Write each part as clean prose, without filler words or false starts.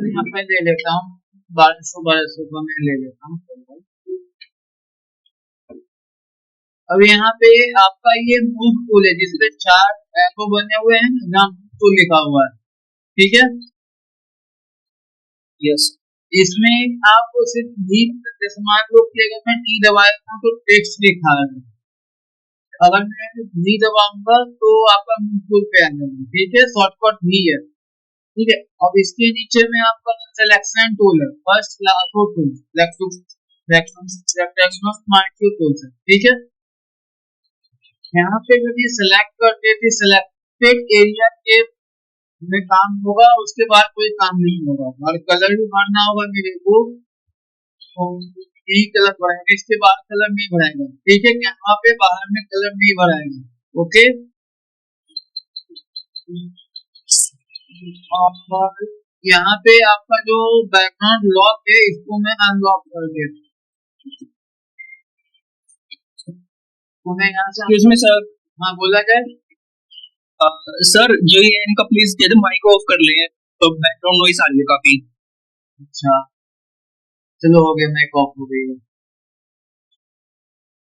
यहाँ पे ले लेता हूँ 1200 का मैं ले लेता हूँ। अब यहाँ पे आपका ये मूव टूल है जिसपे 4 एरो बने हुए हैं, यहाँ टूल लिखा हुआ है, ठीक है। यस इसमें आपको सिर्फ भी जैसे मान लो कि अगर मैं टी दबाया हूँ तो टेक्स्ट लिखा है, अगर मैं भी दबाऊंगा तो आपका मूव टूल पे आ जाएगा, ठीक है। शॉर्टकट भी है, ठीक है। अब इसके नीचे में आपका सिलेक्शन टूल है, फर्स्ट लाखो टूल सिलेक्शन स्मार्ट टूल्स है, ठीक है। यहाँ पे जब ये सिलेक्ट करते थे सिलेक्टेड एरिया के में काम होगा, उसके बाद कोई काम नहीं होगा। और कलर भी भरना होगा मेरे को, तो यही कलर भराएगा, इसके बाद कलर नहीं भराएगा, ठीक है। यहाँ पे बाहर में कलर नहीं भराएगा, ओके। और यहाँ पे आपका जो बैकग्राउंड लॉक है इसको मैं अनलॉक कर देता हूँ, मैं यहाँ से एक्सक्यूज मी सर। हाँ बोला जाए। सर जो ये इनका प्लीज दे दे, माइक ऑफ कर ले, तो बैकग्राउंड नॉइस आ रही है काफी। अच्छा चलो हो गया, मैं ऑफ हो गई है।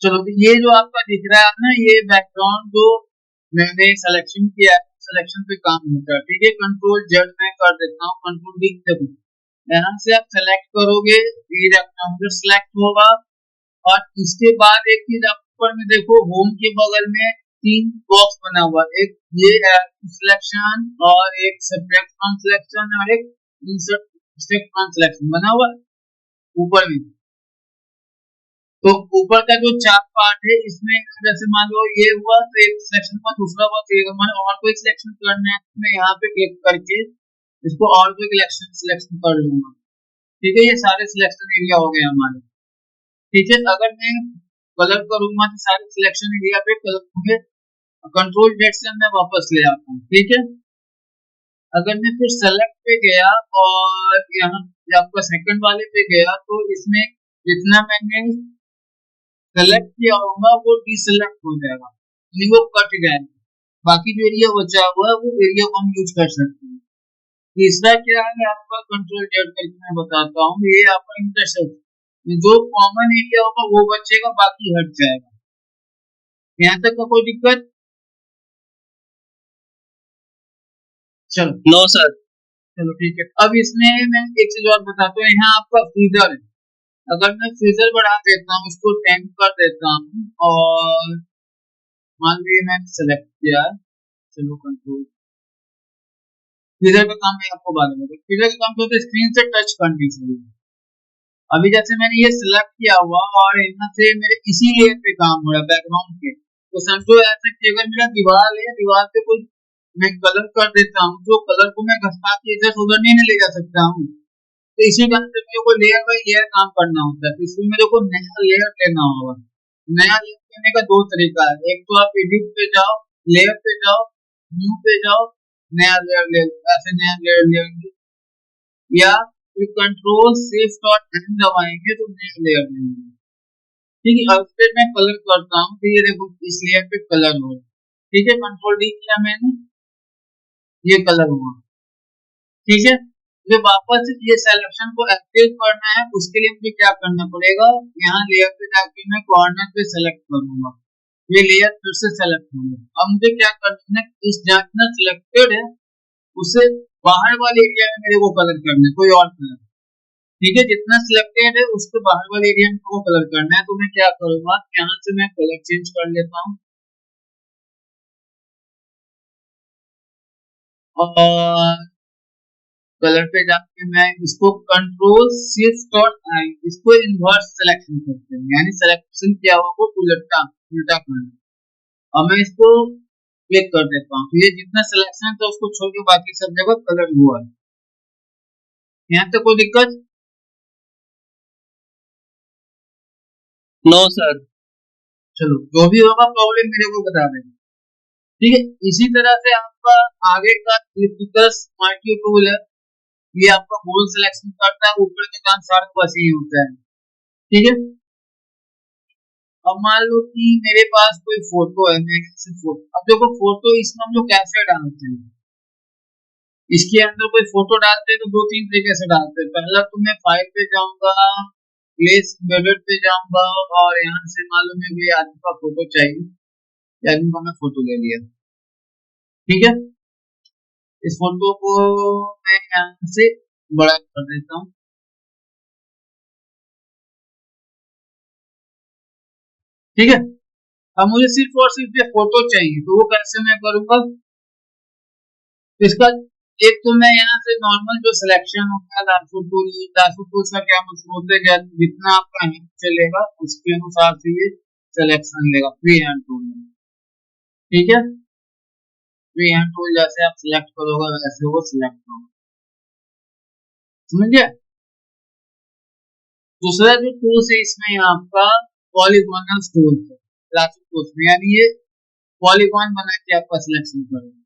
चलो तो ये जो आपका दिख रहा है ना, ये बैकग्राउंड जो मैंने सिलेक्शन किया है, सिलेक्शन पे काम होता है, ठीक है। कंट्रोल जेड में कर देता हूँ, कंट्रोल डी जब यहाँ से आप सेलेक्ट करोगे ये रेक्टेंगल सेलेक्ट होगा। और इसके बाद एक चीज आप ऊपर में देखो, होम के बगल में 3 बॉक्स बना हुआ है, एक ये सिलेक्शन और एक सब्जेक्ट फ्रॉम सिलेक्शन और एक इंसर्ट स्टेप फ्रॉम सिलेक्शन बना हुआ है ऊपर में। तो ऊपर का जो 4 पार्ट है इसमें जैसे मान लो ये हुआ तो एक सिलेक्शन का दूसरा हुआ, तो एक मैंने और कोई सिलेक्शन करना है तो मैं यहाँ पे क्लिक करके इसको और कोई सिलेक्शन कर लूंगा, ठीक है। ये सारे सिलेक्शन एरिया हो गए हमारे, ठीक है। अगर मैं कलर करूंगा तो सारे सिलेक्शन एरिया पे कलर होंगे, कंट्रोल जेड से मैं वापस ले आता हूँ, ठीक है। अगर मैं फिर सेलेक्ट पे गया और यहाँ आपका सेकंड वाले पे गया तो इसमें जितना मैंने सेलेक्ट किया होगा वो डिसेलेक्ट हो जाएगा, यानी वो कट जाएगा। बाकी जो एरिया बचा हुआ है वो एरिया को हम यूज कर सकते हैं। तीसरा क्या है आपका, कंट्रोल जेड करके मैं बताता हूँ, ये आपका इंटरसेक्ट जो कॉमन एरिया होगा वो बचेगा, बाकी हट जाएगा। यहाँ तक का कोई दिक्कत? चलो नो सर। चलो ठीक है। अब इसमें मैं एक चीज और बताता हूँ, यहाँ आपका फ्रीजर है, अगर मैं फ्रीजर बढ़ा देता हूँ, इसको 10 कर देता हूँ और मान लीजिए मैंने सेलेक्ट किया, चलो कंट्रोल, फ्रीजर का काम मैं आपको बाद में बताऊँ। फ्रीजर का काम क्या होता है, स्क्रीन से टच करने से। अभी जैसे मैंने ये सिलेक्ट किया हुआ और यहाँ से मेरे इसी लेयर पे काम हो रहा है बैकग्राउंड पे, तो समझो ऐसा कि अगर मेरा दीवार है, दीवार पे कोई मैं कलर कर देता हूँ, जो कलर को मैं घसका के इधर से उधर नहीं ले जा सकता हूँ, तो इसी कारण से मेरे को लेयर बाय लेयर काम करना होता है। तो इसमें मेरे को नया लेयर लेना होगा। नया लेयर लेने का 2 तरीका है, एक तो आप एडिट पे जाओ, लेयर पे जाओ, न्यू पे जाओ, नया लेयर ले, ऐसे नया लेयर लेंगे, या फिर कंट्रोल शिफ्ट और एन दबाएंगे तो नया लेयर लेंगे, ठीक है। अब फिर मैं कलर करता हूँ तो ये देखो इस लेयर पे कलर हो, ठीक है। कंट्रोल डी किया मैंने, ये कलर हुआ, ठीक है। मुझे वापस ये सिलेक्शन को एक्टिव करना है, उसके लिए मुझे क्या करना पड़ेगा, यहाँ लेयर पे जाके मैं कॉर्नर पे सेलेक्ट करूंगा, ये लेयर फिर से सेलेक्ट होगा। अब मुझे क्या करना है, इस जितना सिलेक्टेड है उसे बाहर वाले एरिया में मेरे को कलर करना है, कोई और कलर, ठीक है। जितना सिलेक्टेड है उसके बाहर वाले एरिया में को कलर करना है, तो मैं क्या करूंगा, यहाँ से मैं कलर चेंज कर लेता हूँ और कलर पे जाके मैं इसको कंट्रोल शिफ्ट और आई, इसको इन्वर्स सिलेक्शन करते हैं, यानी सिलेक्शन किया हुआ को उल्टा उल्टा करना। अब मैं इसको क्लिक कर देता हूँ, ये जितना सिलेक्शन था उसको छोड़ के बाकी सब जगह कलर हुआ है। यहाँ तक कोई दिक्कत? No sir. चलो जो भी होगा प्रॉब्लम मेरे को बता देना, ठीक है। इसी तरह से आपका आगे का इलेक्ट्रिकल स्मार्ट टूल है, ये आपका गोल सिलेक्शन करता है, ऊपर के काम सारा बस ही होता है, ठीक है। अब मान लो कि मेरे पास कोई फोटो है, मैं फोटो, अब देखो फोटो इसमें हम लोग कैसे डालते हैं, इसके अंदर कोई फोटो डालते हैं तो दो तीन तरीके से डालते हैं। पहला तो मैं फाइल पे जाऊंगा, प्लेस वेबसाइट पे जाऊंगा और यहाँ से मालूम है कि आदमी का फोटो चाहिए, आदमी का मैं फोटो ले लिया, ठीक है। इस फोटो को मैं यहाँ से बड़ा कर देता हूँ, ठीक है। अब मुझे सिर्फ और सिर्फ ये फोटो चाहिए, तो वो कैसे मैं करूंगा? तो इसका एक तो मैं यहाँ से नॉर्मल जो सिलेक्शन होता है लासो टूल का क्या मतलब होता है, क्या जितना आपका हैंड चलेगा उसके अनुसार से ये सिलेक्शन लेगा फ्री हैंड टूल में, ठीक है। फ्री हैंड टूल जैसे आप सिलेक्ट करोगे वैसे वो सिलेक्ट होगा, समझ गया। दूसरा जो टूल्स है इसमें आपका पॉलीगोनल टूल है लासो टूल्स में, यानी ये पॉलीगॉन बना के आपका सिलेक्शन करेगा,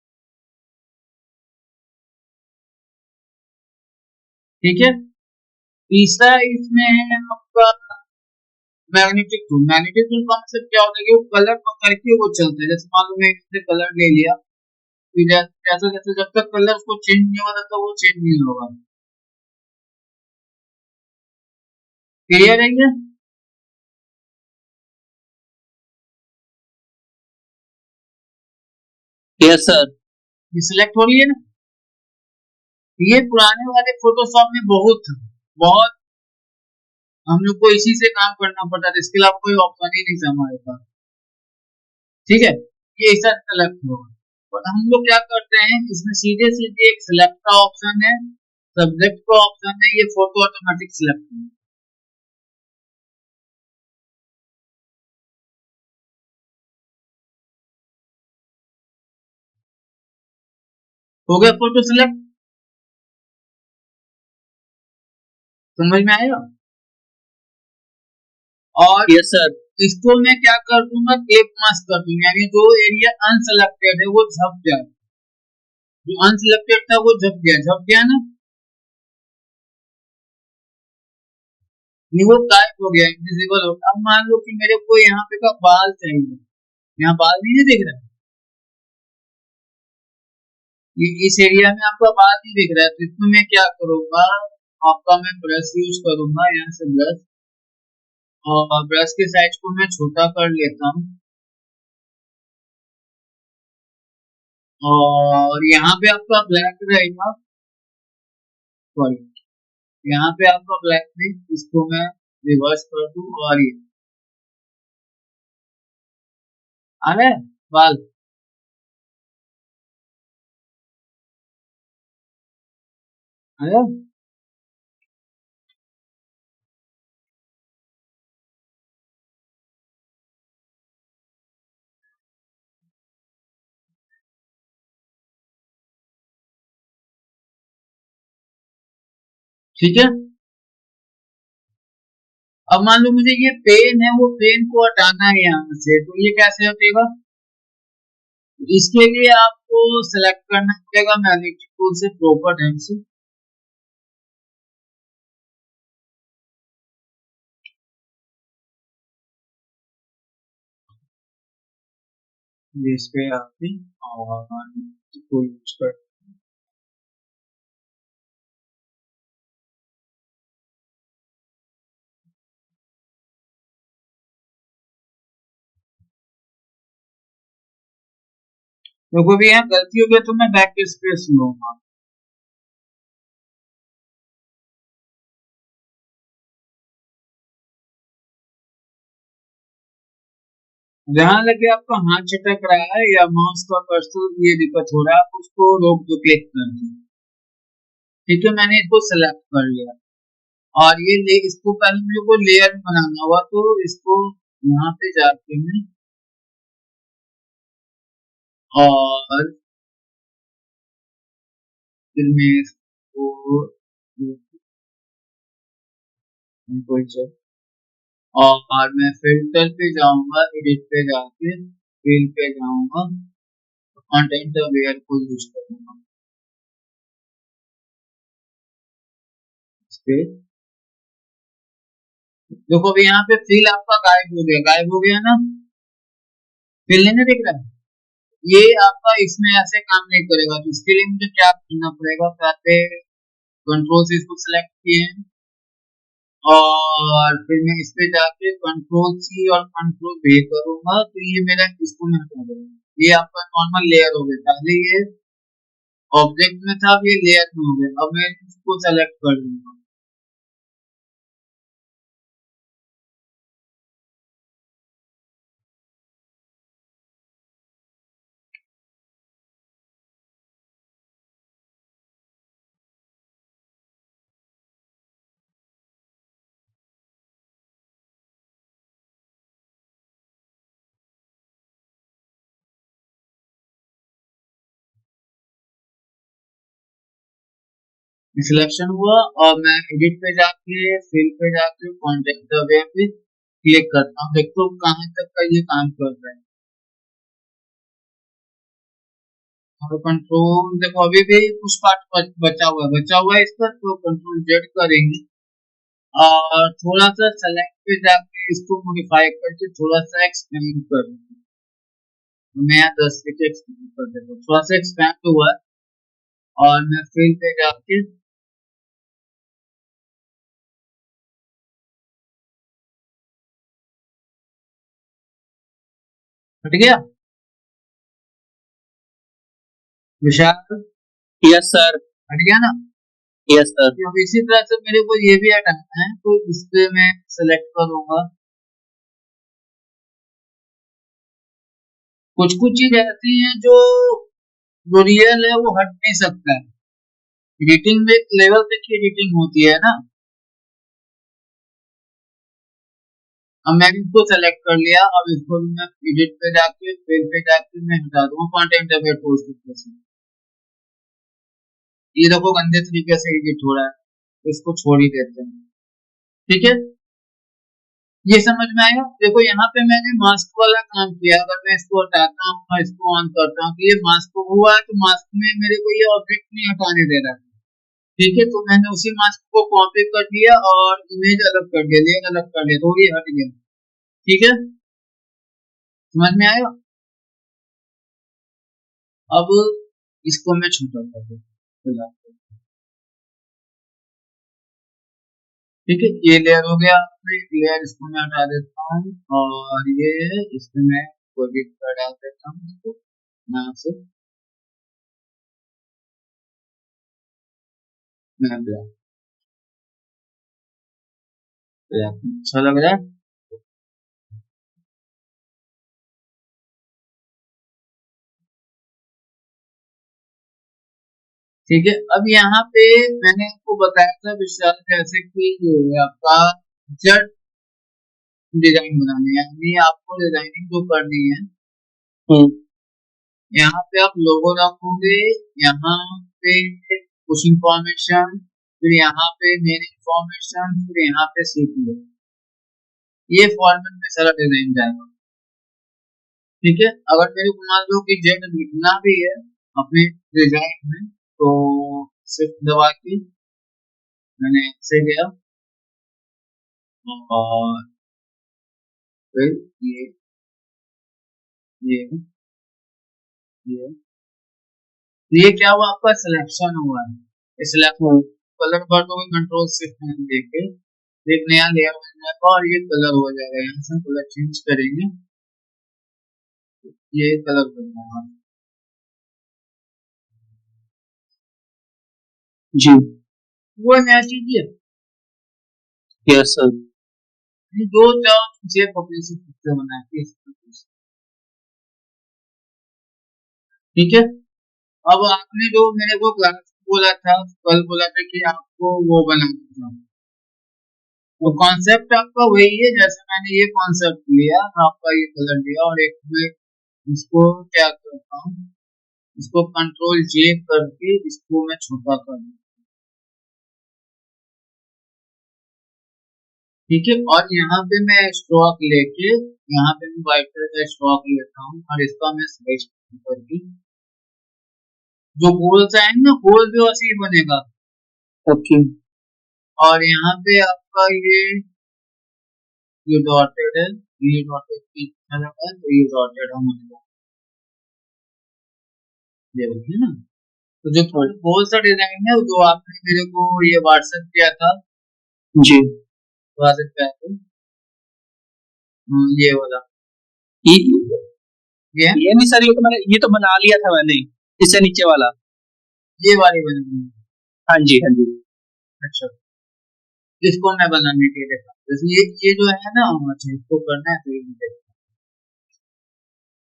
ठीक है। तीसरा इसमें है आपका मैग्नेटिक टूल। मैग्नेटिक टूल का मतलब क्या होता है कि वो कलर पकड़ के वो चलता है। जैसे मान लो मैं इससे कलर ले लिया, फिर जैसे जैसे जब तक कलर उसको चेंज नहीं होगा तब तक वो चेंज नहीं होगा, क्लियर है ये? Yes sir. ये सिलेक्ट हो रही है ना? ये पुराने वाले फोटोशॉप में बहुत बहुत हम लोग को इसी से काम करना पड़ता था, इसके अलावा कोई ऑप्शन ही नहीं था हमारे पास, ठीक है। ये ऐसा सेलेक्ट होगा और हम लोग क्या करते हैं इसमें सीधे सीधे एक सिलेक्ट का ऑप्शन है, सब्जेक्ट का ऑप्शन है, ये फोटो ऑटोमेटिक सिलेक्ट है, हो गया फोटो सिलेक्ट, समझ में आएगा। और यस सर। इसको मैं क्या कर दूंगा, क्लिप मास्क कर दूंगा, यानी जो एरिया अनसेलेक्टेड है वो झप जाए, जो अनसिलेक्टेड था वो झप गया ना, नहीं वो गायब हो गया, इनविजिबल हो गया। अब मान लो कि मेरे को यहाँ पे का बाल चाहिए, यहाँ बाल नहीं दिख रहा है, ये इस एरिया में आपका बाल नहीं दिख रहा है, तो इसमें मैं क्या करूंगा, आपका मैं ब्रश यूज करूंगा, यहाँ से ब्रश, और ब्रश के साइज को मैं छोटा कर लेता हूँ, और यहाँ पे आपका ब्लैक रहेगा, सॉरी यहाँ पे आपका ब्लैक में इसको मैं रिवर्स कर दूं, और ये आ रहा है बाल, आया, ठीक है। अब मान लो मुझे ये पेन है, वो पेन को हटाना है यहाँ से, तो ये कैसे हटेगा? इसके लिए आपको सेलेक्ट करना पड़ेगा मैग्नेटिक टूल से प्रॉपर ढंग से, इस पे आके और इसको यूज कर, देखो भी यहाँ गलती हो गई तो मैं बैक स्पेस लूंगा, जहां लगे आपका हाथ चटक रहा है या माउस का कर्सर ये दिक्कत हो रहा है, आप उसको रोक दो क्लिक करके, ठीक है। मैंने इसको सेलेक्ट कर लिया, और इसको पहले मेरे को लेयर बनाना होगा, तो इसको यहाँ पे जाके मैं और फिर मैं इसको और मैं फिल्टर पे जाऊंगा, एडिट पे जाके फिल पे जाऊंगा, कंटेंट अवेयर को यूज करूंगा इस पे। देखो अभी यहाँ पे फिल आपका गायब हो गया ना, फिल नहीं ना दिख रहा है, ये आपका इसमें ऐसे काम नहीं करेगा, तो इसके लिए मुझे क्या करना पड़ेगा? पहले कंट्रोल से इसको सेलेक्ट किए हैं और फिर मैं इस पे जाके कंट्रोल सी और कंट्रोल वी करूंगा, तो ये मेरा इसको मैं हटा दूंगा। ये आपका नॉर्मल लेयर हो गया, पहले ये ऑब्जेक्ट में था, अब ये लेयर में हो गया। अब मैं इसको सेलेक्ट कर दूंगा। सिलेक्शन हुआ और मैं एडिट पे जाके फिल पे जाके कॉन्टेक्ट द वे पे क्लिक करता हूँ। देखो कहाँ तक का ये काम कर रहा है। और कंट्रोल देखो अभी भी कुछ पार्ट बचा हुआ है इसका, तो कंट्रोल जेड करेंगे और थोड़ा सा सेलेक्ट पे जाके इसको मॉडिफाई करके थोड़ा सा एक्सपेंड कर देंगे। तो मैं यहाँ 10 लिख के एक्सपेंड कर देता हूँ, थोड़ा सा एक्सपेंड हुआ है। और मैं फिल पे जाके हट गया विशाल, यस सर। हट गया ना? Yes sir. तो अब इसी तरह से मेरे को ये भी हटाना है, तो इस पे मैं सेलेक्ट करूंगा। कुछ कुछ चीज ऐसी हैं जो रियल है वो हट नहीं सकता है। एडिटिंग में एक लेवल तक की एडिटिंग होती है ना। अब मैंने इसको सेलेक्ट कर लिया, अब इसको भी मैं एडिट पे जाके फिल पे जाके मैं हटा दूंगा कंटेंट अवेयर पोस्ट से। ये देखो गंदे तरीके से एडिट हो रहा है, तो इसको छोड़ ही देते हैं। ठीक है, ये समझ में आया? देखो यहाँ पे मैंने मास्क वाला काम किया। अगर मैं इसको हटाता हूँ और इसको ऑन करता हूँ, तो ये मास्क हुआ है, तो मास्क में मेरे को ये ऑब्जेक्ट नहीं हटाने दे रहा है। ठीक है, तो मैंने उसी मास्क को कॉपी कर लिया और इमेज अलग कर दिया, लेयर अलग कर दिया, तो ये हट गया। ठीक है, समझ में आया? अब इसको मैं छोटा कर दूँ। ठीक है, ये लेयर हो गया। लेयर इसको मैं हटा देता हूँ और ये इसमें मैं कोई भी कलर डाल देता हूँ, इसको यहाँ से मैं ब्लैक। अच्छा लग रहा है। ठीक है, अब यहाँ पे मैंने आपको बताया था विशाल कैसे कि ये आपका जेड डिजाइन बनानी है, यानी आपको डिजाइनिंग जो करनी है। हम्म। यहाँ पे आप लोगो रखोगे, यहाँ पे कुछ इंफॉर्मेशन, फिर यहाँ पे मेन इंफॉर्मेशन, फिर यहाँ पे सीपीयू। ये फॉर्मेट में सारा डिजाइन जाएगा। ठीक है, अगर मेरे को मान लो कि जेड लिखना भी है अपने डिजाइन में, तो सिर्फ दबा के मैंने ऐसे गया और फिर ये ये ये क्या हुआ, आपका सिलेक्शन हुआ है। सिलेक्शन कलर भर दोगे कंट्रोल शिफ्ट में देके, एक नया लेयर बन जाएगा और ये कलर हो जाएगा। यहाँ से कलर चेंज करेंगे, ये कलर बन जाएगा। जी। वो नया चीज है। Yes sir. ये दो चार चीजें पब्लिक से पिक्चर बना के ठीक है। अब आपने जो मेरे को क्लास बोला था, कल बोला था कि आपको वो बनाना था, तो कॉन्सेप्ट आपका वही है। जैसे मैंने ये कॉन्सेप्ट लिया, आपका ये कलर लिया और एक में इसको क्या करता हूँ, इसको कंट्रोल जे करके इसको मैं छोटा कर दूँ। ठीक है, और यहाँ पे मैं स्ट्रोक लेके, यहाँ पे मैं व्हाइट कलर का स्ट्रोक लेता हूँ और इसका मैं साइज करके जो गोल सा है ना, गोल भी वैसे ही बनेगा। ओके। और यहाँ पे आपका ये डॉटेड है, ये डॉटेड की अच्छा लगा है, तो ये डॉटेड हम ये है ना। तो जो कौन सा डिजाइन है जो आपने मेरे को ये व्हाट्सएप किया था, जी। व्हाट्सएप पे आपको, ये वाला, ये ये है, ये नहीं सर, ये तो बना लिया था मैंने, इससे नीचे वाला। ये वाली बनी। हाँ जी, हाँ जी। अच्छा, इसको मैं बनाने के लिए था, जैसे ये जो है ना, अच्छा इसको करना है तो ये देखो।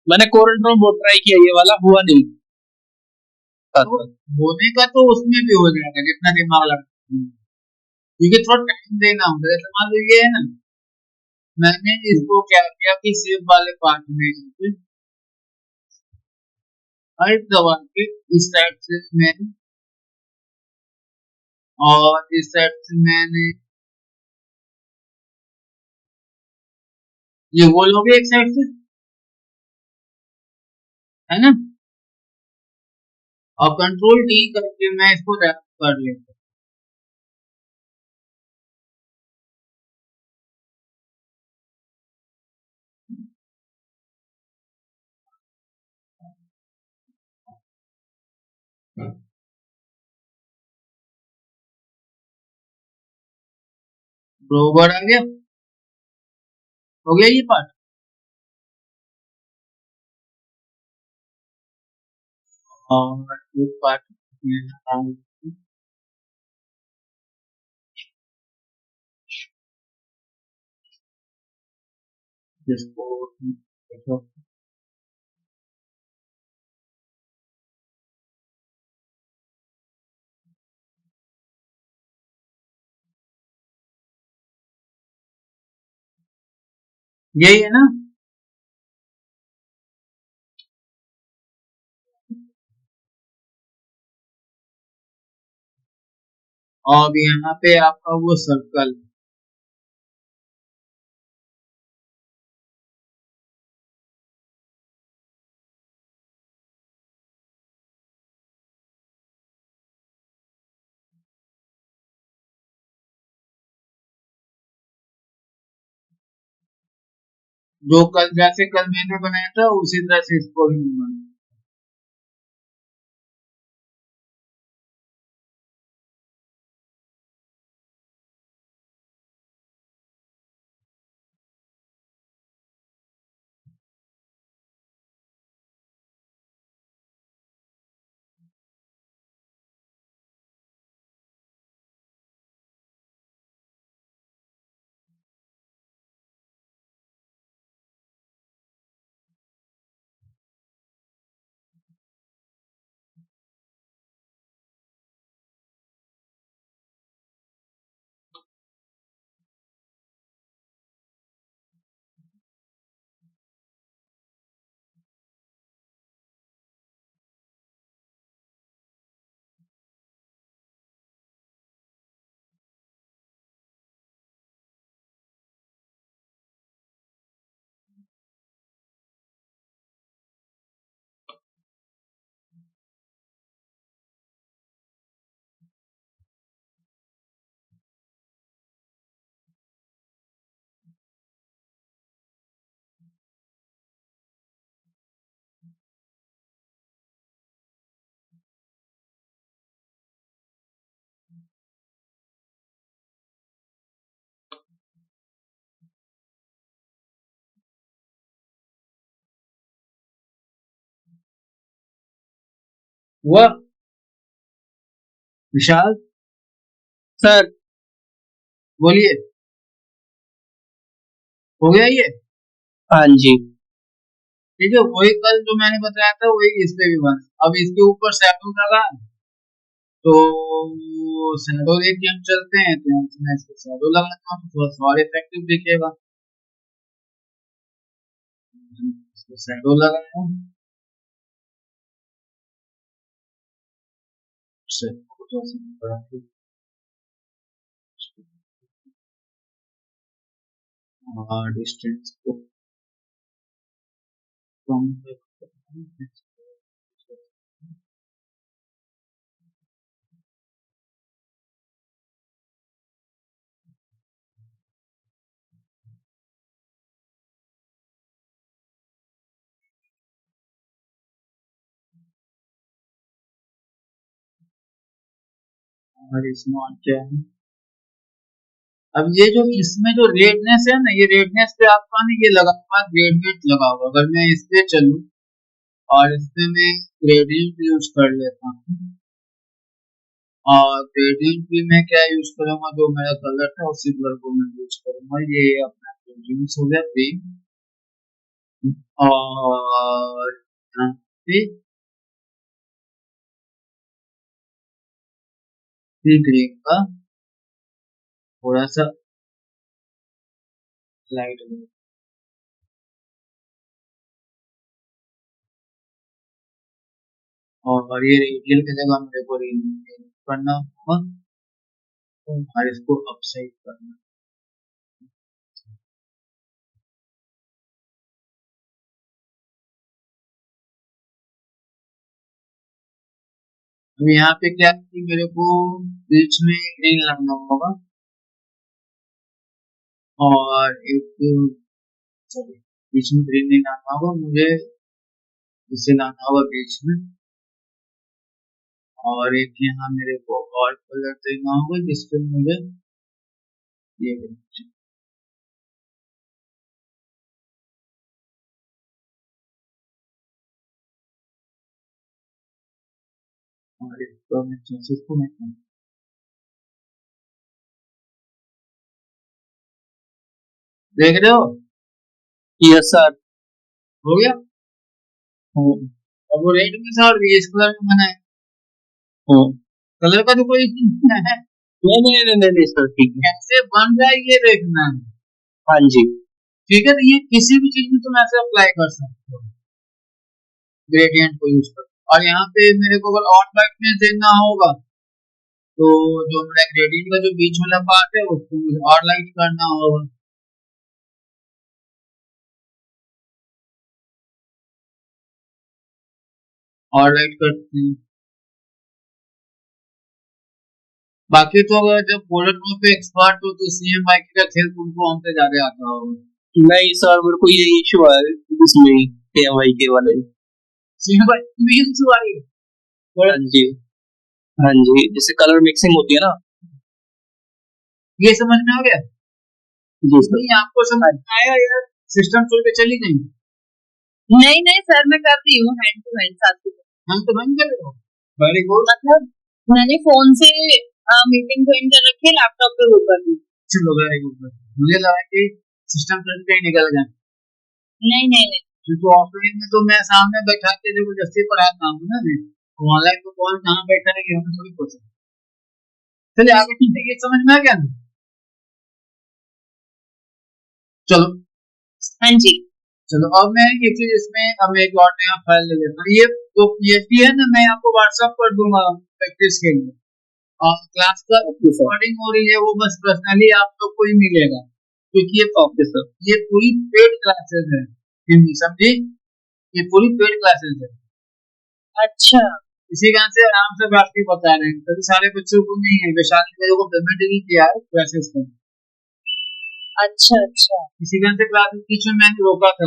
मैंने कोरल ड्रॉ बहुत ट्राई किया, ये वाला हुआ नहीं। तो होने का तो उसमें भी हो जाएगा जितना दिमाग लगा, क्योंकि थोड़ा टाइम देना होगा। जैसे मान लो ये है ना, मैंने इसको क्या किया कि सेब वाले पार्ट में हर दबा के इस साइड से मैंने, और इस साइड से मैंने ये होल हो गया एक साइड से, है ना। और कंट्रोल डी करके मैं इसको रैप कर लेता हूँ। बरोबर आ गया, हो गया ये पार्ट। और एक पार्ट जिसको देखो, यही है ना। और अब यहाँ पे आपका वो सर्कल, जो कल जैसे कल मैंने बनाया था उसी तरह से इसको भी बनाना। हुआ विशाल, सर। बोलिए, हो गया ये। हाँ जी। ठीक है, वही कल जो मैंने बताया था वही इस पे भी बना। अब इसके ऊपर शैडो लगा, तो शैडो लेके हम चलते हैं, तो मैं इसको शैडो लगाता हूँ, थोड़ा सा और इफेक्टिव दिखेगा। इसको शैडो लगाया, से थोड़ा सा बढ़ा के, और डिस्टेंस को कम करते हैं। और इसमें और क्या है? अब ये जो इसमें जो रेडनेस है ना, ये रेडनेस पे आपका ना ये लगा हुआ ग्रेडियंट लगा हुआ। अगर मैं इस पे चलूं और इसमें मैं ग्रेडियंट यूज कर लेता हूँ, और ग्रेडियंट भी मैं क्या यूज करूंगा, जो मेरा कलर था उसी कलर को मैं यूज करूंगा। ये अपना ग्रेडियंट्स हो गया ग्रीन, और यहाँ पे भी ग्रीन का थोड़ा सा लाइट, और ये रेडियल की जगह मेरे को रेडियल करना होगा, और इसको अपसाइड करना। तो यहाँ पे क्या है कि मेरे को बीच में ग्रीन लाना होगा, और एक सॉरी, बीच में ग्रीन नहीं लाना होगा मुझे, इसे लाना होगा बीच में, और एक यहाँ मेरे को और कलर देना होगा जिसपे मुझे ये और इसको मैं चेंजेस को मैं देख रहे हो, यस सर। हो गया। अब वो रेड में था और ये इस कलर में बनाया, कलर का तो कोई इशू नहीं है, नहीं नहीं नहीं नहीं सर, ठीक है। कैसे बन रहा है ये देखना है। हाँ जी। ठीक है, तो ये किसी भी चीज में तुम ऐसे अप्लाई कर सकते हो ग्रेडियंट को यूज कर। और यहाँ पे मेरे को अगर और ब्राइटनेस देना होगा, तो जो मेरा ग्रेडियंट का जो बीच वाला पार्ट है उसको मुझे और लाइट करना होगा। और लाइट करते हैं। बाकी तो अगर जब पोलर ग्रुप पे एक्सपर्ट हो तो CMYK का खेल तुमको हमसे ज्यादा आता होगा। नहीं सर, मेरे को ये इशू है इसमें KMY के वाले। CMYK में इशू आ रही है। हाँ जी, हाँ जी, जैसे कलर मिक्सिंग होती है ना। ये समझ में आ गया? जी सर। नहीं आपको समझ में आया यार? सिस्टम छोड़ के चली गई। नहीं नहीं सर, मैं कर रही हूँ हैंड टू हैंड साथ में। हम तो बंद कर रहे हो। Very good. मतलब मैंने फोन से मीटिंग ज्वाइन कर रखी है, लैपटॉप पे वो कर रही हूँ। चलो वेरी गुड। मुझे लगा कि सिस्टम छोड़ के निकल गए। नहीं नहीं नहीं। क्योंकि ऑफलाइन में तो मैं सामने बैठा के जबरदस्ती पढ़ाता हूँ ना, मैं ऑनलाइन तो कौन कहाँ बैठा है हमें थोड़ी पता। चलिए आगे चलते, ये समझ में आ गया ना? चलो हाँ जी। चलो अब मैं ये चीज इसमें अब एक और नया फाइल ले लेता हूँ। ये जो PHP है ना, मैं आपको व्हाट्सएप कर दूंगा प्रैक्टिस के लिए, और क्लास का रिकॉर्डिंग हो रही है वो बस पर्सनली आप लोग को ही मिलेगा, क्योंकि ये पूरी पेड क्लासेस है हिंदी, समझी? ये पूरी पेड क्लासेस है। अच्छा। इसी कारण से आराम से बैठ के बता रहे हैं, कभी सारे बच्चों को नहीं है, वैशाली मेरे को पेमेंट नहीं किया है क्लासेस का। अच्छा अच्छा। इसी कारण से क्लासेस बीच में मैंने रोका था।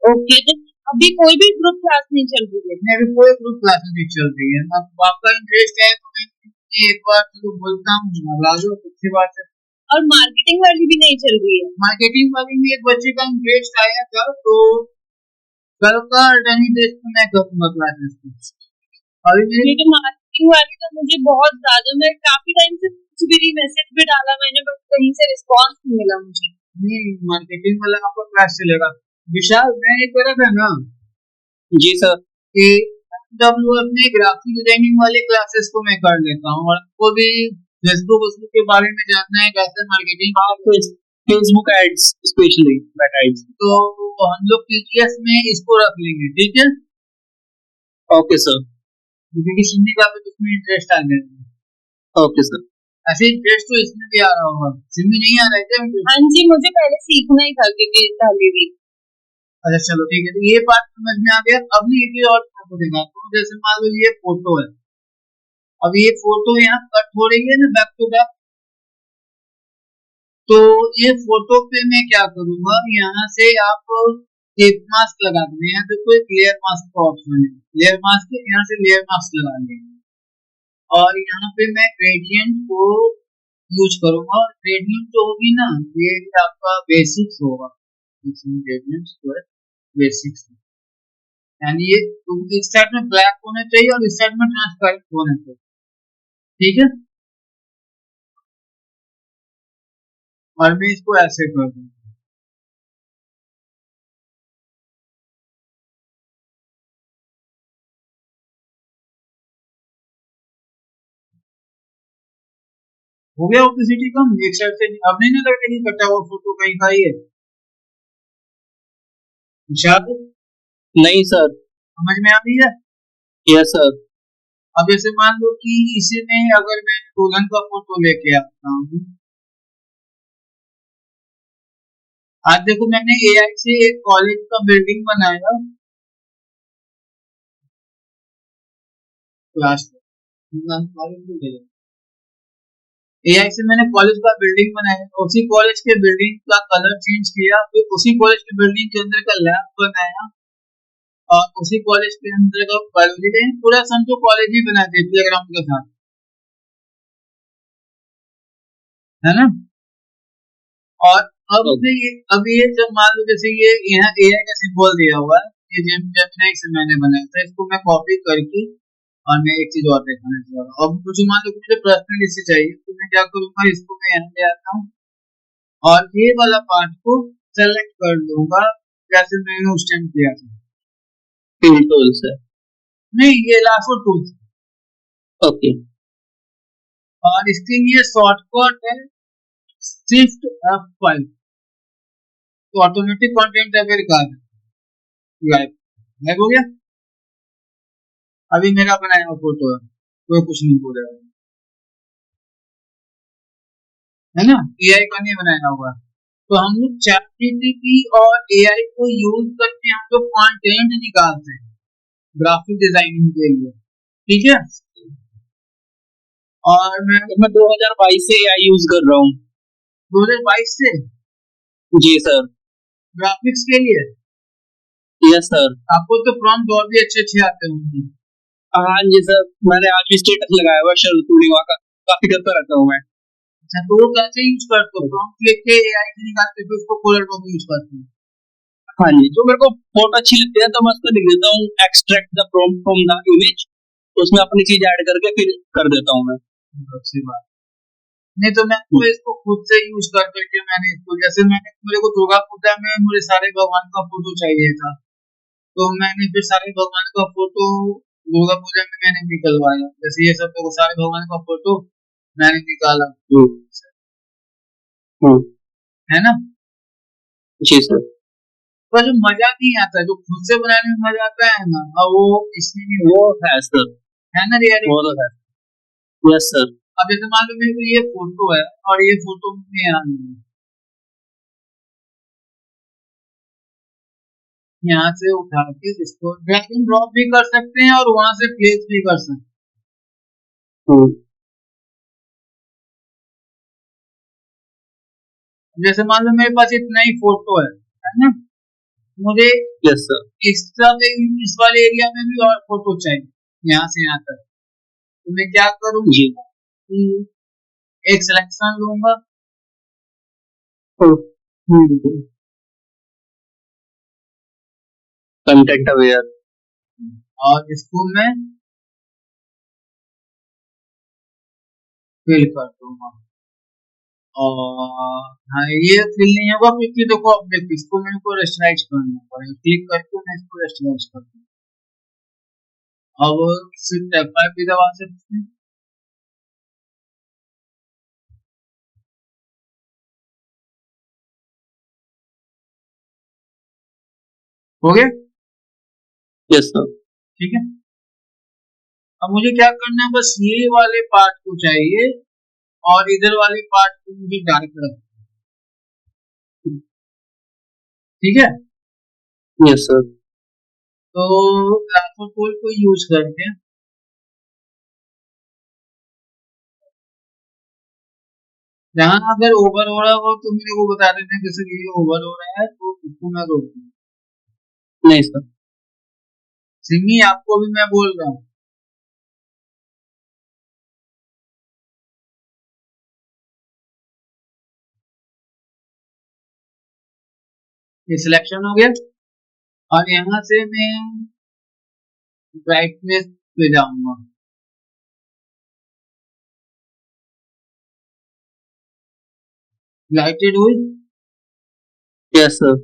ओके, तो अभी कोई भी ग्रुप क्लास नहीं चल रही है? नहीं, अभी कोई ग्रुप क्लासेस नहीं चल रही है। अब आपका इंटरेस्ट है तो मैं एक बार तो बोलता हूँ, राजू अच्छी बात है। और मार्केटिंग वाली भी नहीं चल रही है? मार्केटिंग वाली में एक बच्चे का इंटरेस्ट आया था, तो कल का अल्टरनेट डेज में मैं करूंगा क्लासेस को। अभी मेरी ये तो मार्केटिंग वाली तो मुझे बहुत ज्यादा, मैं काफी टाइम से कुछ भी मैसेज भी डाला मैंने, बट कहीं से रिस्पॉन्स नहीं मिला मुझे। नहीं, मार्केटिंग वाला आपका क्लास चलेगा। विशाल मैं ये कह रहा था ना जी सर। कि AWS में ग्राफिक डिजाइनिंग वाले क्लासेस को मैं कर लेता हूँ, और आपको भी फेसबुक उसबुक के बारे में जानना है, कैसे marketing, Facebook ads, specially Meta ads. तो हम लोग TTS में इसको रख लेंगे, ठीक है? Okay sir. क्योंकि सिंधी का भी उसमें इंटरेस्ट आ गया। Okay sir. ऐसे इंटरेस्ट तो इसमें भी आ रहा होगा, सिंधी नहीं आ रहा है क्या? हाँ जी, मुझे पहले सीखना ही था क्योंकि पहले भी। अच्छा चलो ठीक है, तो ये बात समझ में आ गया। अब नहीं एक चीज और आपको दिखाता हूँ। जैसे मान लो ये फोटो है, अब ये फोटो यहाँ कट हो रही है ना बैक टू बैक, तो ये फोटो पे मैं क्या करूंगा, यहाँ से आप एक मास्क लगा देंगे। यहाँ पे कोई लेयर मास्क का ऑप्शन है, लेयर मास्क, यहाँ से लेयर मास्क लगा लेंगे। और यहाँ पे मैं ग्रेडियंट को यूज करूंगा, और ग्रेडियंट जो होगी ना, ये आपका बेसिक्स होगा, ग्रेडियंट जो है बेसिक्स, यानी ये इस साइड में ब्लैक होना चाहिए और इस साइड में ट्रांसपेरेंट होना चाहिए। ठीक है, और मैं इसको ऐसे कर दूंगा। हो गया ओपेसिटी कम, एक साइड से अब नहीं ना लगता कि कटा हुआ फोटो कहीं का ही है। शायद नहीं सर। समझ में आ रही है। Yes sir. अब जैसे मान लो कि इसी में अगर मैं दुल्हन का फोटो लेके आता हूँ, आज देखो मैंने एआई से एक कॉलेज का बिल्डिंग बनाया, क्लास एआई से मैंने कॉलेज का बिल्डिंग बनाया, उसी कॉलेज के बिल्डिंग का कलर चेंज किया, फिर उसी कॉलेज के बिल्डिंग के अंदर का लैब बनाया, और उसी कॉलेज के अंदर का बायोलॉजी लैब, पूरा समझो कॉलेज ही बना दिया प्लेग्राउंड के साथ, है ना। और अब ये जब मान लो जैसे ये यहाँ एआई का सिंबल दिया हुआ है, ये जेमिनी से मैंने बनाया था, इसको मैं कॉपी करके, और मैं एक चीज और दिखाना चाह रहा हूँ। अब मुझे मान लो कि मुझे पर्सनल इससे चाहिए, तो मैं क्या करूंगा, इसको मैं यहाँ ले आता हूँ और ये वाला पार्ट को सेलेक्ट कर लूंगा, जैसे मैंने उस टाइम किया था। फिल टूल से? नहीं, ये लाफो टूल। ओके। और इसके लिए शॉर्टकट है शिफ्ट F5, तो ऑटोमेटिक कंटेंट अवेयर कर गायब हो गया। अभी मेरा बनाया हुआ फोटो है, कोई कुछ नहीं बोल रहा है ना, एआई का नहीं बनाया हुआ। तो हम लोग चैटजीपीटी और एआई को यूज करके हम लोग कंटेंट निकालते हैं ग्राफिक डिजाइनिंग के लिए। ठीक है, और मैं 2022 से एआई यूज कर रहा हूँ। 2022 से? जी सर। ग्राफिक्स के लिए? Yes sir. आपको तो प्रॉम्प्ट और भी अच्छे अच्छे आते होंगे। हाँ जी सर, मैंने आज भी स्टेटस लगाया हुआ शरद पूर्णिमा का, काफी करता रहता हूँ मैं। अच्छा, तो वो कैसे यूज करते हो? प्रॉम्प्ट लिख के एआई से निकालते हो, उसको कोलर में यूज करते हो? हाँ जी, जो मेरे को फोटो अच्छी लगती है तो मैं उसको लिख देता हूँ extract the prompt from the image, उसमें अपनी चीज ऐड करके फिर कर देता हूँ मैं। अच्छी बात। नहीं तो मैं तो इसको खुद से यूज कर करके मैंने इसको, जैसे मैंने मेरे को दुर्गा पूजा में मुझे सारे भगवान का फोटो चाहिए था, तो मैंने फिर सारे भगवान का फोटो दुर्गा पूजा में मैंने निकलवाया, जैसे ये सब तो सारे भगवान का फोटो मैंने निकाला, है ना। जी सर। पर जो मजा नहीं आता, जो खुद से बनाने में मजा आता है ना, और वो इसमें नहीं वो है सर, है ना रियलिटी। वो तो है। Yes sir. अब जैसे मान लो मेरे को ये फोटो है और ये फोटो में यहाँ नहीं है, यहाँ से उठा के इसको ड्रैग एंड ड्रॉप भी कर सकते हैं और वहां से प्लेस भी कर सकते हैं। जैसे मान लो मेरे पास इतना ही फोटो है ना, मुझे यस सर। इस इस वाले एरिया में भी और फोटो चाहिए, यहाँ से यहाँ तक, तो मैं क्या करूँगी, एक सिलेक्शन लूंगा, कंटेंट अवेयर, और इसको मैं फिल कर दूंगा। और हाँ, ये फिल नहीं होगा क्योंकि देखो अब देखो इसको मेरे को रेस्टराइज करना पड़ेगा, क्लिक करके मैं इसको रेस्टराइज कर दूंगा। अब सिर्फ F5 भी दबा सकते हैं। हो गया। Yes sir. ठीक है, अब मुझे क्या करना है, बस ये वाले पार्ट को चाहिए और इधर वाले पार्ट को मुझे डार्क रखना। ठीक है, यस सर। तो लाखों टूल को यूज करके जहां अगर ओवर हो रहा हो तो मेरे को बता देते हैं, जैसे ये ओवर हो रहा है तो इसको मैं रोक दूं। नहीं सर। सिमी आपको भी मैं बोल रहा हूँ, ये सिलेक्शन हो गया। और यहाँ से मैं ब्राइटनेस पे जाऊंगा। लाइटेड हुई यस सर।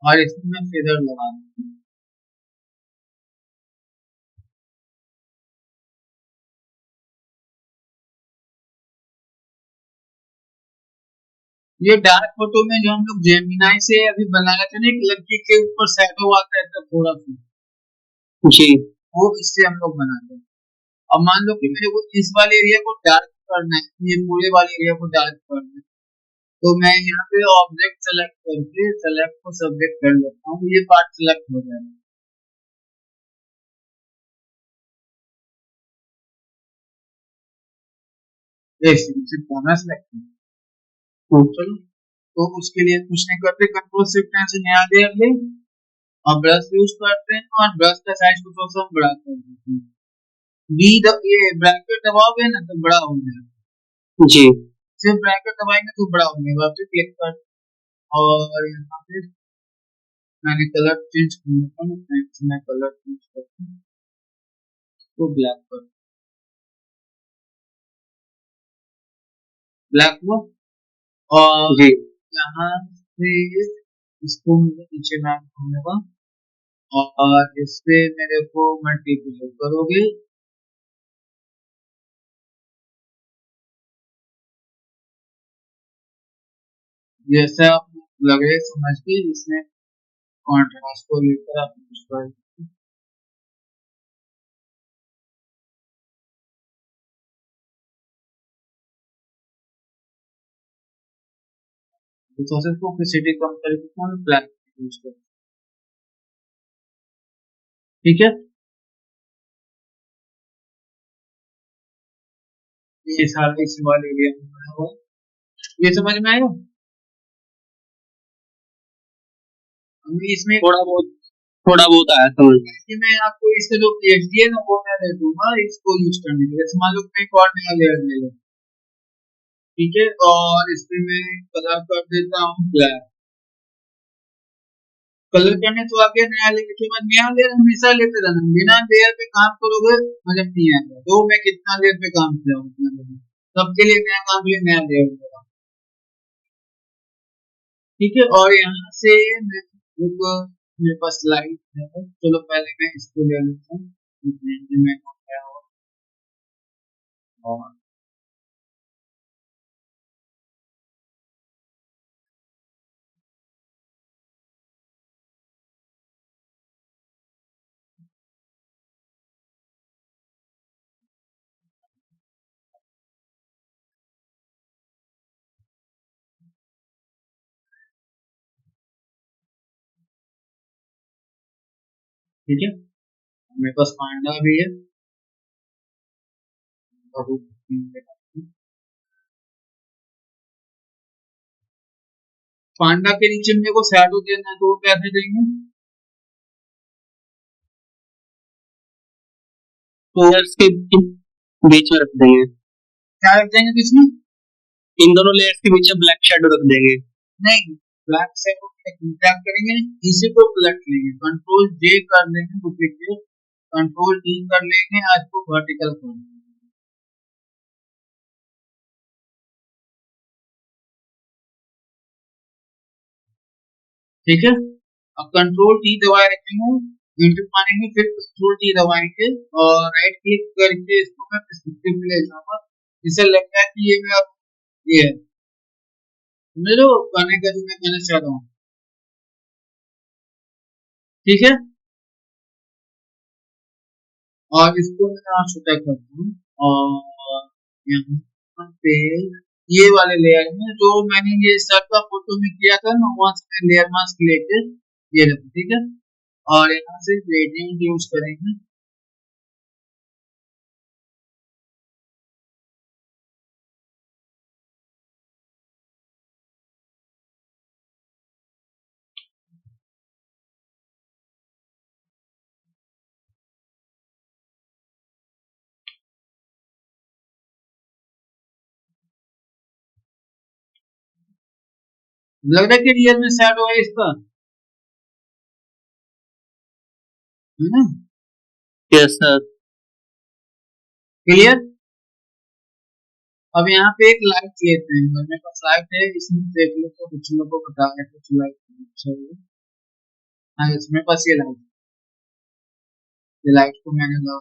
और इसमें मैं फेदर लगा दूंगा। ये डार्क फोटो में जो हम लोग जेमिनाई से अभी बनाया था ना, एक लड़की के ऊपर शैडो आता है थोड़ा सा, जी वो इससे हम लोग बनाते हैं। अब मान लो कि मेरे को इस वाले एरिया को डार्क करना है, ये पूरे वाले एरिया को डार्क करना है, तो मैं यहाँ पे ऑब्जेक्ट सेलेक्ट करके सेलेक्ट को सब्जेक्ट कर लेता हूँ, ये पार्ट सेलेक्ट हो जाएगा। सिर्फ कैमरा सेलेक्ट चलो। तो उसके लिए कुछ नहीं करते, कंट्रोल शिफ्ट से नया लेयर ले और ब्रश यूज करते हैं, और ब्रश का साइज को थोड़ा सा बड़ा कर देते हैं। ये ब्रैकेट दबाओगे ना तो बड़ा हो जाएगा। जी सिर्फ ब्रैकेट दबाएंगे तो बड़ा हो जाएगा। फिर क्लिक कर, और यहाँ पे मैंने कलर चेंज कर लेता हूँ, मैं कलर चेंज करता हूँ तो ब्लैक कर, ब्लैक हुआ। और जी यहाँ से इसको मुझे नीचे मैप होगा, और इस पे मेरे को मल्टीप्लाई करोगे, जैसा आप लग रहे समझ के, इसमें कॉन्ट्रास्ट को लेकर आप कुछ कर, रिसोर्सेज को ओपेसिटी कम करके कौन ब्लैक यूज कर, ठीक है। ये सारा इस वाले एरिया में बना हुआ है। ये समझ में आया। अभी इसमें थोड़ा बहुत आया समझ। कि मैं आपको इसका जो पीएचडी है ना वो मैं दे दूंगा इसको यूज करने के लिए। जैसे मान लो मैं एक और नया लेयर ले लूं, ठीक है, और इसमें मैं कलर कर देता हूँ ब्लैक। कलर करने तो आगे नया लेयर के बाद नया लेयर हमेशा लेते रहना, बिना लेयर पे काम करोगे मजा नहीं आएगा। तो मैं कितना लेयर पे काम किया हूँ उतना लेयर, सबके लिए नया काम के लिए नया लेयर लगा, ठीक है। और यहाँ से मैं एक, मेरे पास लाइट है, चलो पहले मैं इसको ले लेता हूँ, मैं हो गया और ठीक है। मेरे पास पांडा भी है, बहुत पांडा के नीचे मेरे को शैडो देना है, तो वो कैसे देंगे। लेयर्स के बीच में रख देंगे। क्या रख देंगे किसमें। इन दोनों लेयर्स के बीच में ब्लैक शेडो रख देंगे। नहीं, ब्लैक शैडो क्या करेंगे, इसी को पलट लेंगे, कंट्रोल जे कर लेंगे, डुप्लीकेट कंट्रोल ई कर लेंगे, आज को वर्टिकल कर लेंगे, ठीक है। अब कंट्रोल टी दबाए रखेंगे, इंटर मारेंगे, फिर कंट्रोल टी दबाएंगे और राइट क्लिक करके इसको मैं पर्सपेक्टिव में ले जाऊंगा, जिससे लगता है कि ये मेरा ये है, समझ लो करने का जो मैं कहना चाह रहा हूँ, ठीक है। और इसको मैं यहाँ छोटा करता हूँ, और यहाँ पे ये वाले लेयर में जो मैंने ये सर का फोटो में किया था ना, वहां से लेयर मास्क लेके ये रखो, ठीक है। और यहाँ से ग्रेडियंट यूज करेंगे, लग रहा है कि रियल में शैडो है इसका, है ना? Yes sir. क्लियर। अब यहाँ पे एक लाइट लेते हैं, मेरे पास लाइट है, इसमें देख लो तो कुछ लोगों को बता है कुछ लाइट चाहिए। हाँ, इसमें पास ये लाइट को मैंने लगा,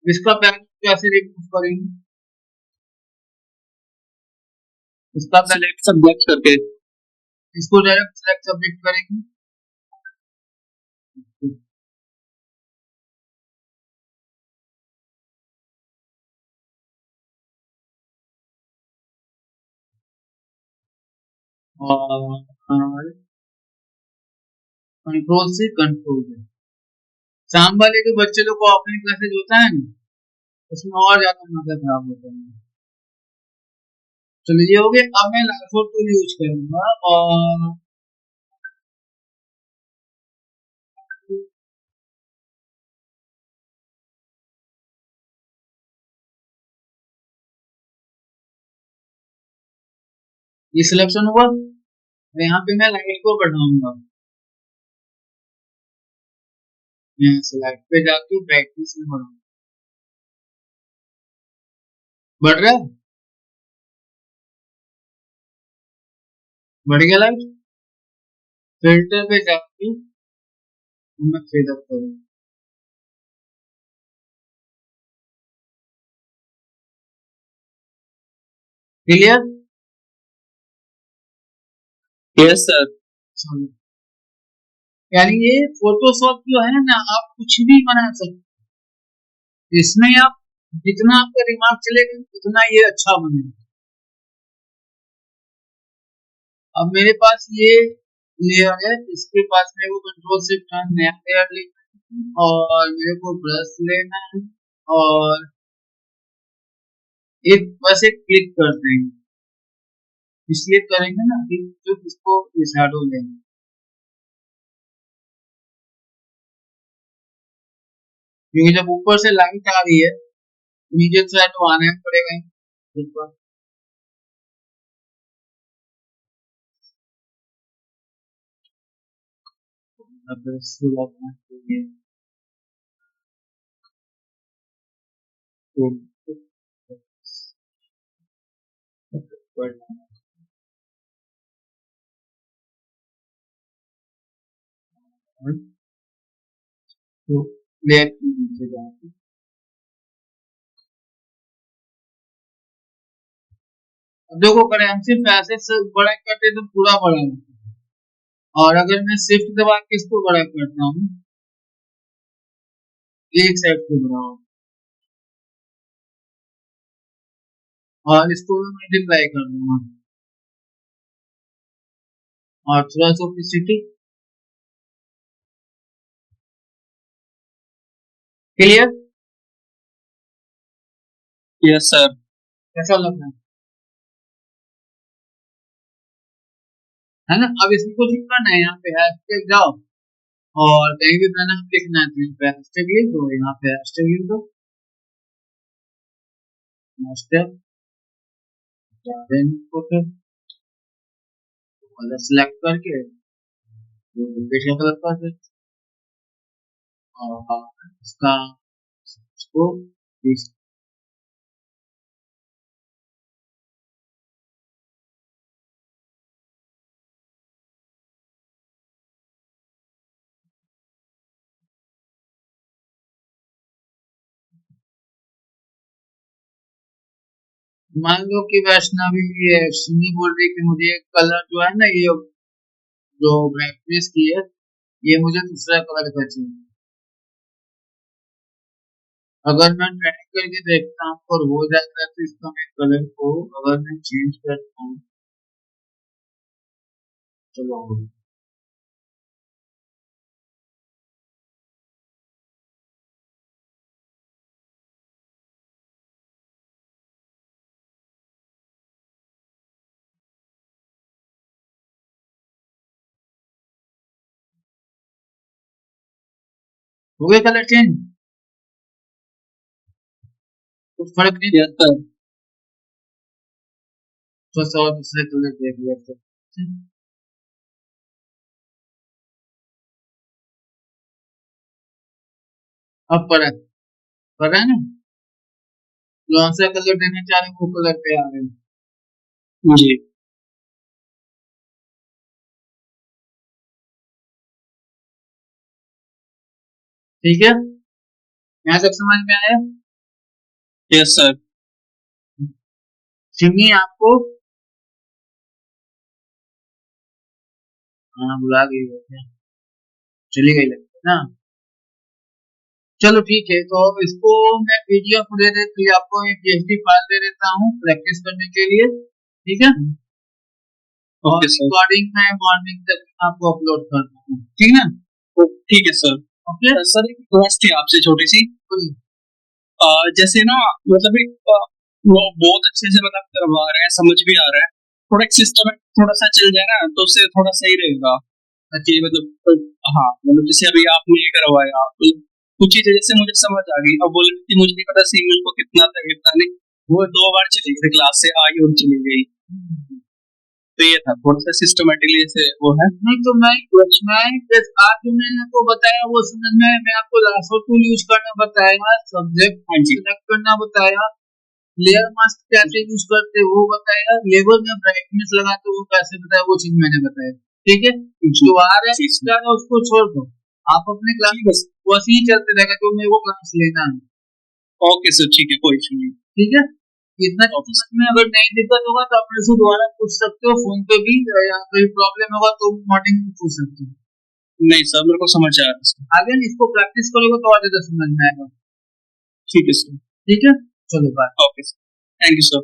इसका पैनल कैसे रिमूव करेंगे, इसका पैनल, सिलेक्ट सब्जेक्ट करके। इसको डायरेक्ट सेलेक्ट सब्जेक्ट करेंगे। और कंट्रोल से कंट्रोल है, शाम वाले जो बच्चे लोग को ऑफलाइन क्लासेज होता है ना, उसमें और ज्यादा माथा खराब होता है। चलिए ये हो गया। अब मैं लाइफोर टूल यूज करूंगा और ये सिलेक्शन हुआ, यहाँ पे मैं लाइट को बढ़ाऊंगा, यहाँ से लाइट पे जाके ब्राइटनेस में बढ़ाऊंगा, बढ़ रहा है, बढ़ गया लाइट। फिल्टर पे जाके मैं फेड अप करूंगा, क्लियर। Yes sir. चलो, यानी ये फोटोशॉप जो है ना, आप कुछ भी बना सकते हो। इसमें आप जितना आपका दिमाग चलेगा उतना ये अच्छा बनेगा। अब मेरे पास ये लेयर है, इसके पास मेरे को कंट्रोल से नया लेयर लेना है और मेरे को ब्रश लेना है और एक बस एक क्लिक कर देंगे, इसलिए करेंगे ना कि जो इसको शैडो लेंगे, क्योंकि जब ऊपर से लाइट आ रही है नीचे से शैडो आना पड़ेगा एक बार। अब इसको लगना चाहिए तो तो लेयर के नीचे जाके अब देखो, करेंसी पैसे से बड़ा करते तो पूरा बड़ा होता है, और अगर मैं शिफ्ट दबा के इसको बड़ा करता हूँ एक साइड को बड़ा होगा, और इसको मैं मल्टीप्लाई कर दूंगा और थोड़ा सा ऑपेसिटी, क्लियर। Yes sir. कैसा लग रहा है ना? अब इसमें कुछ नहीं करना है, यहाँ पे हैशटैग जाओ और कहीं भी अपना नाम लिखना है तो यहाँ पे हैशटैग लिख दो, यहाँ पे हैशटैग लिख दो, हैशटैग कलर सेलेक्ट करके लोकेशन कलर कर दे और इसका इसको मान लो कि वैष्णवी ये सुनी बोल रही कि मुझे कलर जो है ना, ये जो ब्राइटनेस की है, ये मुझे दूसरा कलर का चाहिए। अगर मैं ट्राई करके देखता हूँ और हो जाता है तो इसका मैं कलर को अगर मैं चेंज करता हूँ, चलो हो गया कलर चेंज, कुछ फर्क नहीं। Yes sir. थोड़ा सा और दूसरे कलर देख लेते हैं। अब पड़ा है ना, कौन सा कलर देना चाह रहे हैं वो कलर पे आ रहे हैं। जी ठीक है, यहाँ तक समझ में आया। Yes sir. सिमी आपको हाँ बुला गई है क्या? चली गई लगता है ना। चलो ठीक है, तो इसको मैं पीडीएफ दे देती आपको, ये पीएचडी फाइल दे देता हूँ प्रैक्टिस करने के लिए, ठीक है। और ओके सर। रिकॉर्डिंग मैं मॉर्निंग तक आपको अपलोड कर दूंगा, ठीक है ना। ठीक है सर। ओके सर एक रिक्वेस्ट थी आपसे छोटी सी। जैसे ना मतलब एक वो बहुत अच्छे से मतलब करवा रहे हैं, समझ भी आ रहा है, थोड़ा एक सिस्टम थोड़ा सा चल जाए ना तो उससे थोड़ा सही रहेगा। कि मतलब हाँ मतलब जैसे अभी आपने ये करवाया तो कुछ चीजें जैसे मुझे समझ आ गई। अब बोले कि मुझे नहीं पता सीमेंट को कितना था कितना नहीं, वो 2 बार चली गई क्लास से आई और चली गई। तो ये था थोड़ा सा सिस्टमेटिकली से वो है। नहीं तो मैं बस आज जो मैंने आपको बताया वो समझ में, मैं आपको लासो टूल यूज करना बताया, सब्जेक्ट हाँ जी सिलेक्ट करना बताया, लेयर मास्क कैसे यूज करते वो बताया, लेबल में ब्राइटनेस लगाते वो कैसे बताया, वो चीज मैंने बताया, ठीक है। जो आ रहा जी है उसको छोड़ दो, आप अपने क्लास ठीक है सर। वैसे ही चलते रहेगा जो मेरे को क्लास लेना है, ओके सर ठीक है कोई इशू नहीं। ठीक है। इतना ओके समझ में अगर नहीं दिक्कत होगा तो आप मेरे से दोबारा पूछ सकते हो फोन पे भी, या कोई प्रॉब्लम होगा तो मॉर्निंग में पूछ सकते हो। नहीं सर मेरे को समझ आ रहा है सर। आगे इसको प्रैक्टिस करोगे तो और ज्यादा समझ में आएगा, ठीक है सर। ठीक है। चलो bye. Okay sir thank you sir.